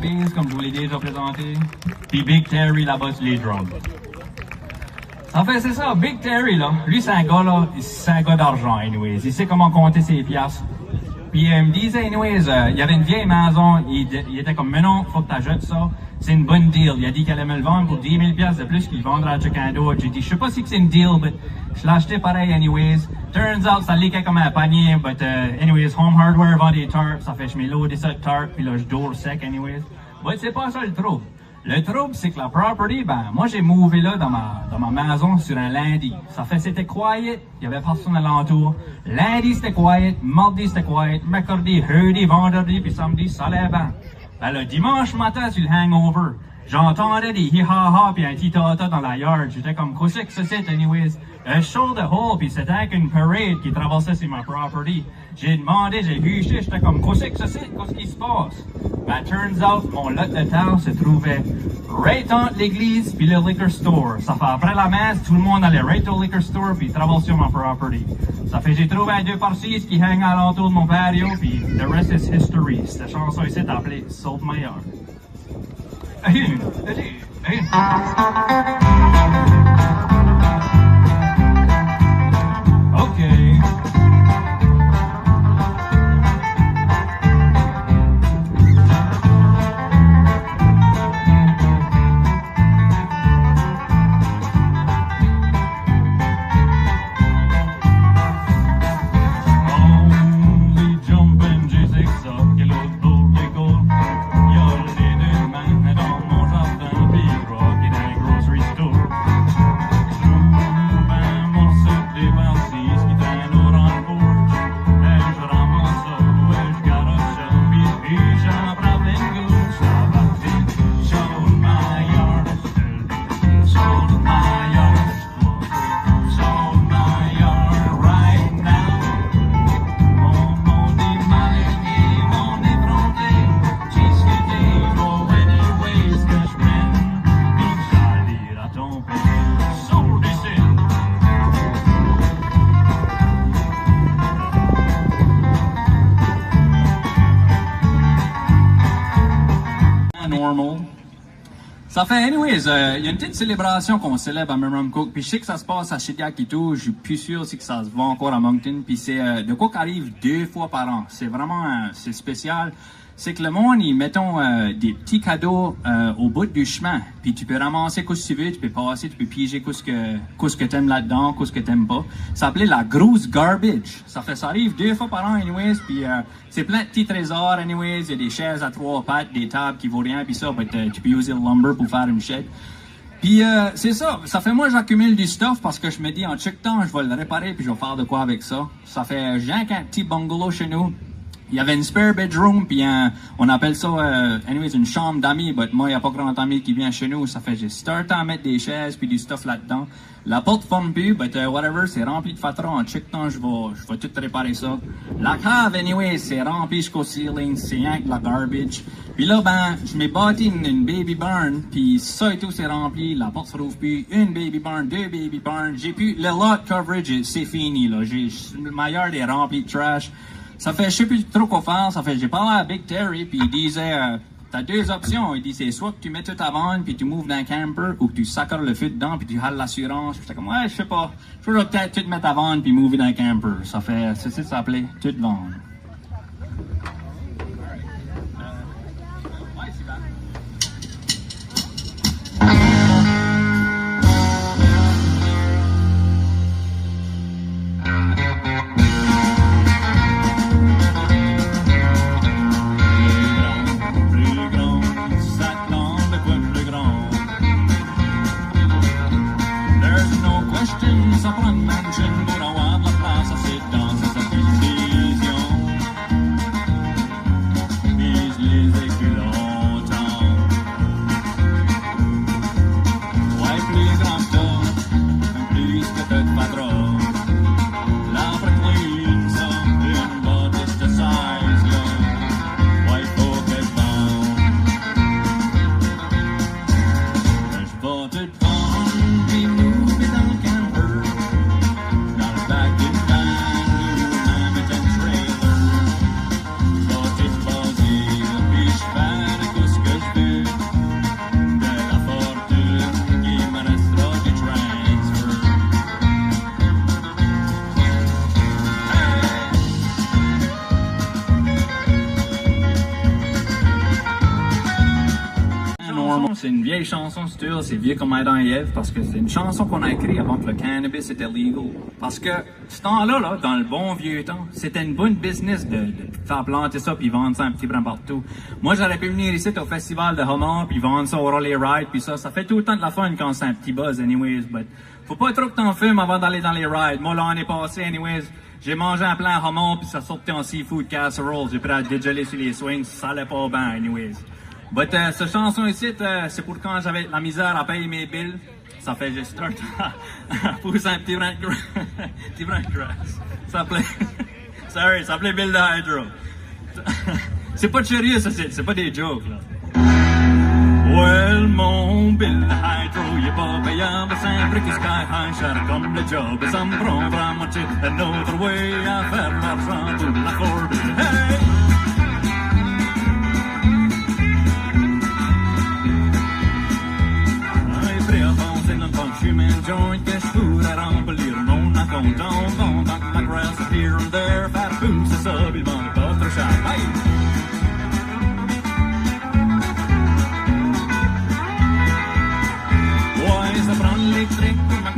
Base, comme je vous l'ai déjà présenté. Puis Big Terry là-bas sur les drums. En fait, c'est ça, Big Terry, là, lui, c'est un gars d'argent, anyways. Il sait comment compter ses piastres. Puis il me disait, anyways, il y avait une vieille maison, il était comme, mais non, faut que t'achètes ça. C'est une bonne deal. Il a dit qu'elle allait me le vendre pour 10 000 piastres de plus qu'il vendra à quelqu'un d'autre. J'ai dit, je sais pas si c'est une deal, mais je l'ai acheté pareil, anyways. Turns out, ça leakait comme un panier, but anyways, Home Hardware vend des tarps, ça fait que je mets loadé ça de tarps, puis là, je dors sec, anyways. But c'est pas ça le trouble. Le trouble, c'est que la property, moi j'ai mouvé là dans ma maison sur un lundi. Ça fait c'était quiet, il y avait personne alentour. Lundi c'était quiet, mardi c'était quiet, mercredi, jeudi, vendredi, puis samedi, ça allait bien. Le dimanche matin sur le hangover, j'entendais des hi-ha-ha puis un ti-ta-ta dans la yard. J'étais comme, qu'est-ce que c'est, anyways? Un show de hole, puis c'était avec une parade qui traversait sur ma property. J'ai demandé, j'ai huché, j'étais comme, qu'est-ce que c'est? Qu'est-ce qui se passe? Turns out, mon lot de terre se trouvait right entre l'église puis le liquor store. Ça fait après la messe, tout le monde allait right au liquor store puis traverser sur ma property. Ça fait j'ai trouvé un 2x6 qui hang alentour de mon patio puis the rest is history. Cette chanson ici est appelée Saute Meilleur. Okay. Ça fait, anyways, il y a une petite célébration qu'on célèbre à Memramcook, puis je sais que ça se passe à Shediac et tout, je suis plus sûr si que ça se voit encore à Moncton, puis c'est de quoi qu'arrive 2 fois par an. C'est vraiment, c'est spécial. C'est que le monde, ils mettent des petits cadeaux au bout du chemin, puis tu peux ramasser ce que tu veux, tu peux passer, tu peux piéger ce que t'aimes là-dedans, ce que t'aimes pas. Ça s'appelait la grosse garbage. Ça arrive 2 fois par an, anyways, puis c'est plein de petits trésors, anyways. Il y a des chaises à 3 pattes, des tables qui vaut rien, puis ça, tu peux user le lumber pour faire une shed. Puis c'est ça. Ça fait moi, j'accumule du stuff parce que je me dis, en check temps, je vais le réparer, puis je vais faire de quoi avec ça. Ça fait, j'ai un petit bungalow chez nous. Il y avait une spare bedroom, puis on appelle ça, anyways, une chambre d'amis, but moi, il n'y a pas grand ami qui vient chez nous. Ça fait, j'ai starté à mettre des chaises, puis du stuff là-dedans. La porte forme plus, but whatever, c'est rempli de fatras. En check temps, je vais tout réparer ça. La cave, anyways, c'est rempli jusqu'au ceiling, c'est rien que la garbage. Puis là, je m'ai bâti une baby barn, puis ça et tout, c'est rempli. La porte se rouvre plus. Une baby barn, 2 baby barns. J'ai plus, le lot coverage, c'est fini, là. Ma yard est rempli de trash. Ça fait, je sais plus trop quoi faire. Ça fait, j'ai parlé à Big Terry, puis il disait, t'as 2 options. Il dit, c'est soit que tu mets tout à vendre, puis tu moves dans un camper, ou que tu sacres le feu dedans, puis tu hales l'assurance. J'étais comme, ouais, je sais pas. Je pourrais peut-être tout mettre à vendre, puis mover dans un camper. Ça fait, c'est ça que ça s'appelait, tout vendre. Ça prend une mansion pour avoir de la place assez dans cette vision. c'est une vieille chanson, c'est vieux comme Adam et Ève, parce que c'est une chanson qu'on a écrite avant que le cannabis était legal. Parce que, ce temps-là, là, dans le bon vieux temps, c'était une bonne business de faire planter ça puis vendre ça un petit brin partout. Moi, j'aurais pu venir ici au festival de Homer puis vendre ça au Rolling Ride puis ça fait tout le temps de la fun quand c'est un petit buzz, anyways, but faut pas trop que t'en fumes avant d'aller dans les rides. Moi, l'année passée, anyways, j'ai mangé un plein Homer puis ça sortait en seafood casserole. J'ai pris à dégeler sur les swings, ça allait pas bien, anyways. But cette chanson ici, c'est pour quand j'avais la misère à payer mes bills. Ça fait juste start à pousser un petit brin de grass. Ça s'appelait... Sorry, ça s'appelait Bill de Hydro. C'est pas de sérieux, ça, c'est pas des jokes, là. Well, mon Bill de Hydro, il est pas payable, c'est un brick sky high, cher comme le job, et ça me prend vraiment cheap, un autre way à faire l'argent pour la corde. Hey! Human joint que je pourrais remplir mon compte en vendant la graisse here and there, faire pousser ça, puis le vendre pas trop cher. Hey! Ouais, ça prend l'électrique pour ma